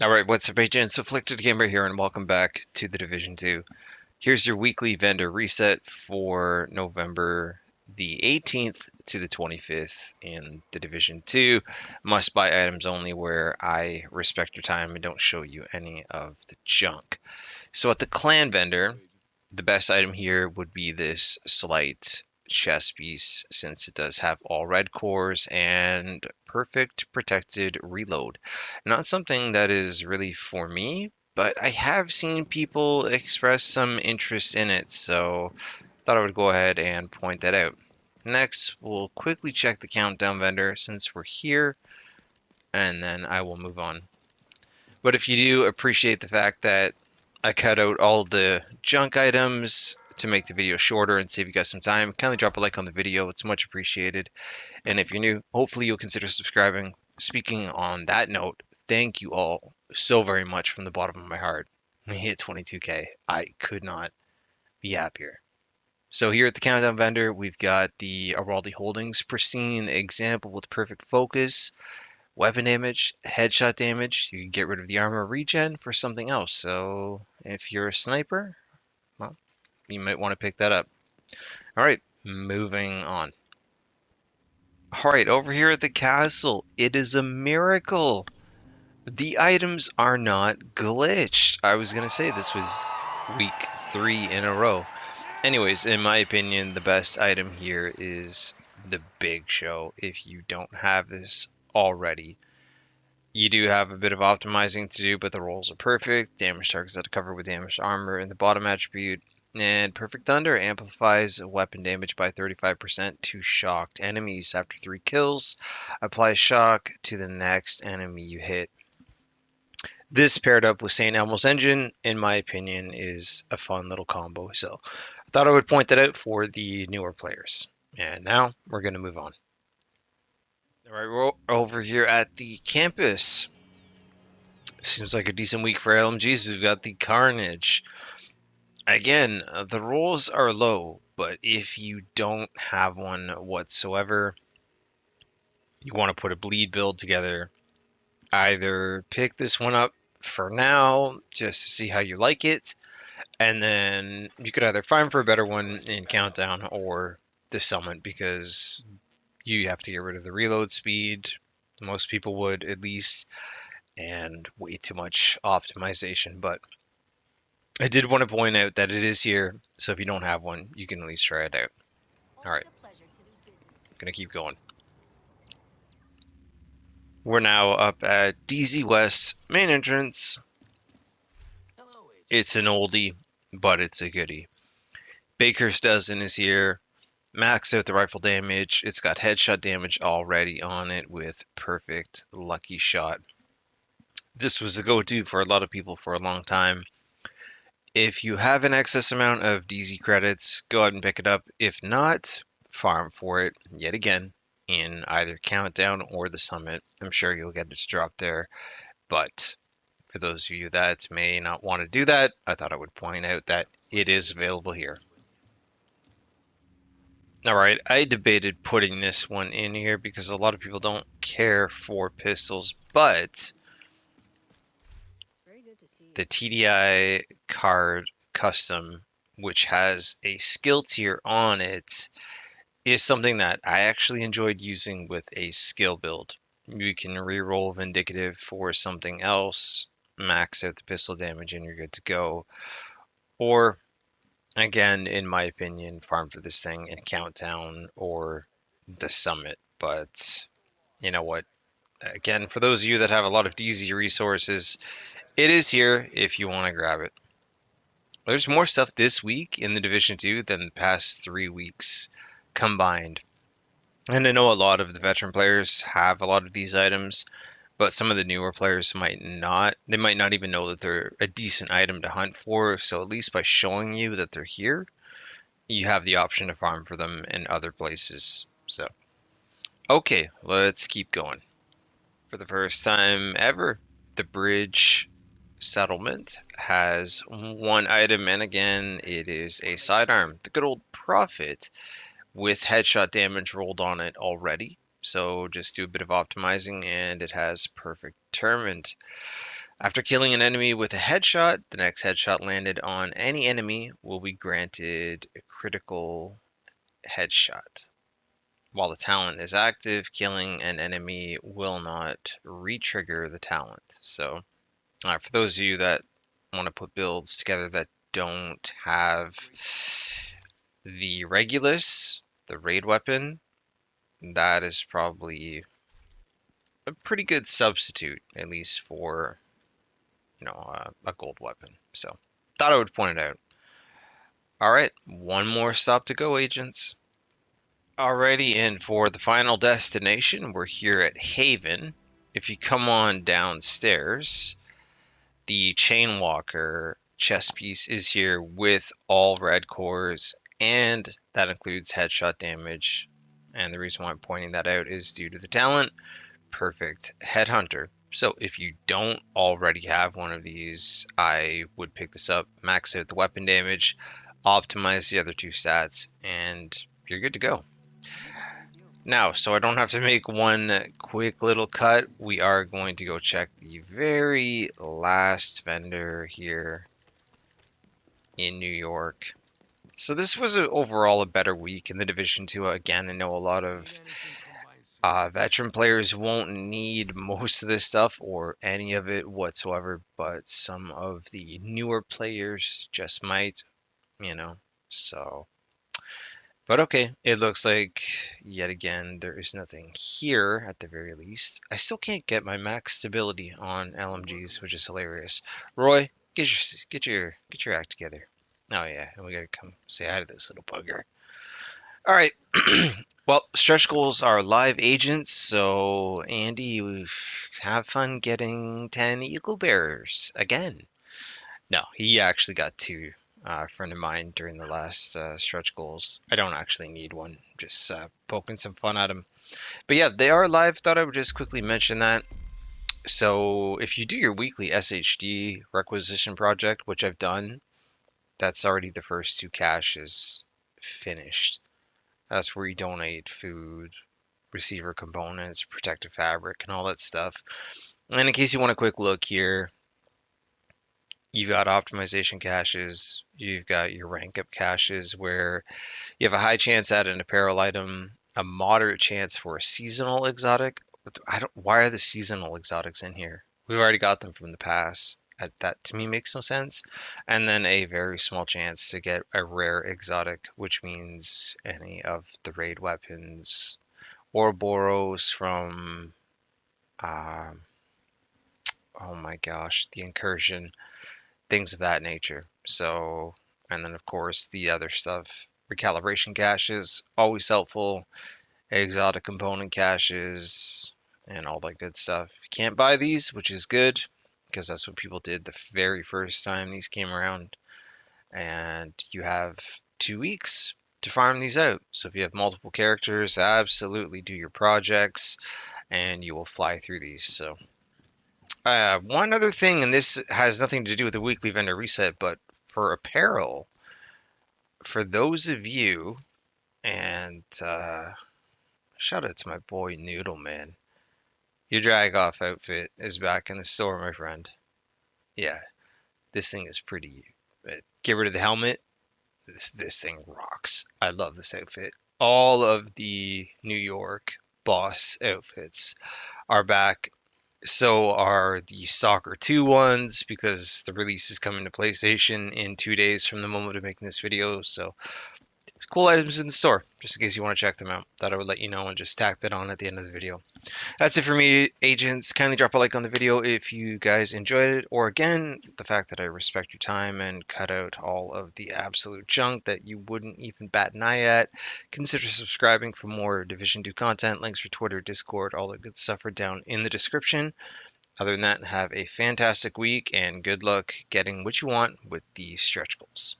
Alright, what's up, agents? Afflicted Gamer here, and welcome back to the Division 2. Here's your weekly vendor reset for November the 18th to the 25th in the Division 2. Must buy items only, where I respect your time and don't show you any of the junk. So at the clan vendor, the best item here would be this slight chest piece, since it does have all red cores and perfect protected reload. Not something that is really for me, but I have seen people express some interest in it, so thought I would go ahead and point that out. Next, we'll quickly check the countdown vendor since we're here, and then I will move on. But if you do appreciate the fact that I cut out all the junk items to make the video shorter and save you guys some time, kindly drop a like on the video. It's much appreciated. And if you're new, hopefully you'll consider subscribing. Speaking on that note, thank you all so very much from the bottom of my heart. We hit 22K. I could not be happier. So here at the Countdown vendor, we've got the Araldi Holdings pristine example with perfect focus, weapon damage, headshot damage. You can get rid of the armor regen for something else. So if you're a sniper, well, you might want to pick that up. All right, moving on. All right, over here at the castle, it is a miracle. The items are not glitched. I was going to say this was week 3 in a row. Anyways, in my opinion, the best item here is the Big Show. If you don't have this already, you do have a bit of optimizing to do, but the rolls are perfect. Damage targets that are covered with damaged armor in the bottom attribute. And Perfect Thunder amplifies weapon damage by 35% to shocked enemies. After 3 kills, apply shock to the next enemy you hit. This paired up with St. Elmo's Engine, in my opinion, is a fun little combo. So I thought I would point that out for the newer players. And now we're going to move on. All right, we're over here at the campus. Seems like a decent week for LMGs. We've got the Carnage. Again, the rolls are low, but if you don't have one whatsoever, you want to put a bleed build together, either pick this one up for now just to see how you like it, and then you could either farm for a better one in Countdown or the Summit, because you have to get rid of the reload speed. Most people would, at least, and way too much optimization. But I did want to point out that it is here, so if you don't have one, you can at least try it out. All right, gonna keep going. We're now up at DZ West main entrance. It's an oldie, but it's a goodie. Baker's Dozen is here. Max out the rifle damage. It's got headshot damage already on it with perfect lucky shot. This was the go-to for a lot of people for a long time. If you have an excess amount of DZ credits, go ahead and pick it up. If not, farm for it yet again in either Countdown or the Summit. I'm sure you'll get it to drop there. But for those of you that may not want to do that, I thought I would point out that it is available here. All right, I debated putting this one in here because a lot of people don't care for pistols, but the TDI card custom, which has a skill tier on it, is something that I actually enjoyed using with a skill build. You can reroll Vindicative for something else, max out the pistol damage, and you're good to go. Or, again, in my opinion, farm for this thing in Countdown or the Summit. But you know what? Again, for those of you that have a lot of DZ resources, it is here if you want to grab it. There's more stuff this week in the Division 2 than the past 3 weeks combined. And I know a lot of the veteran players have a lot of these items, but some of the newer players might not. They might not even know that they're a decent item to hunt for. So at least by showing you that they're here, you have the option to farm for them in other places. So, okay, let's keep going. For the first time ever, the bridge settlement has one item, and again, it is a sidearm. The good old Prophet with headshot damage rolled on it already. So just do a bit of optimizing, and it has perfect determined. After killing an enemy with a headshot, the next headshot landed on any enemy will be granted a critical headshot. While the talent is active, killing an enemy will not re-trigger the talent. So, for those of you that want to put builds together that don't have the Regulus, the raid weapon, that is probably a pretty good substitute, at least for, a gold weapon. So, thought I would point it out. All right, one more stop to go, agents. Alrighty, and for the final destination, we're here at Haven. If you come on downstairs, the Chain Walker chest piece is here with all red cores, and that includes headshot damage. And the reason why I'm pointing that out is due to the talent, Perfect Headhunter. So if you don't already have one of these, I would pick this up, max out the weapon damage, optimize the other two stats, and you're good to go. Now, so I don't have to make one quick little cut, we are going to go check the very last vendor here in New York. So this was overall a better week in the Division 2. Again, I know a lot of veteran players won't need most of this stuff or any of it whatsoever, but some of the newer players just might, you know. So, but okay, it looks like yet again there is nothing here at the very least. I still can't get my max stability on LMGs, which is hilarious. Roy, get your act together. Oh yeah, and we gotta come say hi to this little bugger. All right. Well, stretch goals are live agents, so Andy, have fun getting 10 eagle bearers again. No, he actually got two. A friend of mine during the last stretch goals. I don't actually need one, just poking some fun at him. But yeah, they are live. Thought I would just quickly mention that. So if you do your weekly SHD requisition project, which I've done, that's already the first two caches finished. That's where you donate food, receiver components, protective fabric, and all that stuff. And in case you want a quick look here, you've got optimization caches, you've got your rank up caches where you have a high chance at an apparel item, a moderate chance for a seasonal exotic. Why are the seasonal exotics in here? We've already got them from the past. That to me makes no sense. And then a very small chance to get a rare exotic, which means any of the raid weapons, Ouroboros from, um, oh my gosh, the incursion, things of that nature. So, and then of course the other stuff, recalibration caches, always helpful, exotic component caches, and all that good stuff. You can't buy these, which is good, because that's what people did the very first time these came around. And you have 2 weeks to farm these out. So if you have multiple characters, absolutely do your projects and you will fly through these. So one other thing, and this has nothing to do with the weekly vendor reset, but for apparel, for those of you, and shout out to my boy Noodle Man. Your drag off outfit is back in the store, my friend. Yeah, this thing is pretty. Get rid of the helmet. This thing rocks. I love this outfit. All of the New York boss outfits are back. So are the Soccer 2 ones, because the release is coming to PlayStation in 2 days from the moment of making this video. So cool items in the store, just in case you want to check them out. Thought I would let you know and just tack that on at the end of the video. That's it for me, agents. Kindly drop a like on the video if you guys enjoyed it, or again, the fact that I respect your time and cut out all of the absolute junk that you wouldn't even bat an eye at. Consider subscribing for more Division 2 content. Links for Twitter, Discord, all that good stuff are down in the description. Other than that, have a fantastic week and good luck getting what you want with the stretch goals.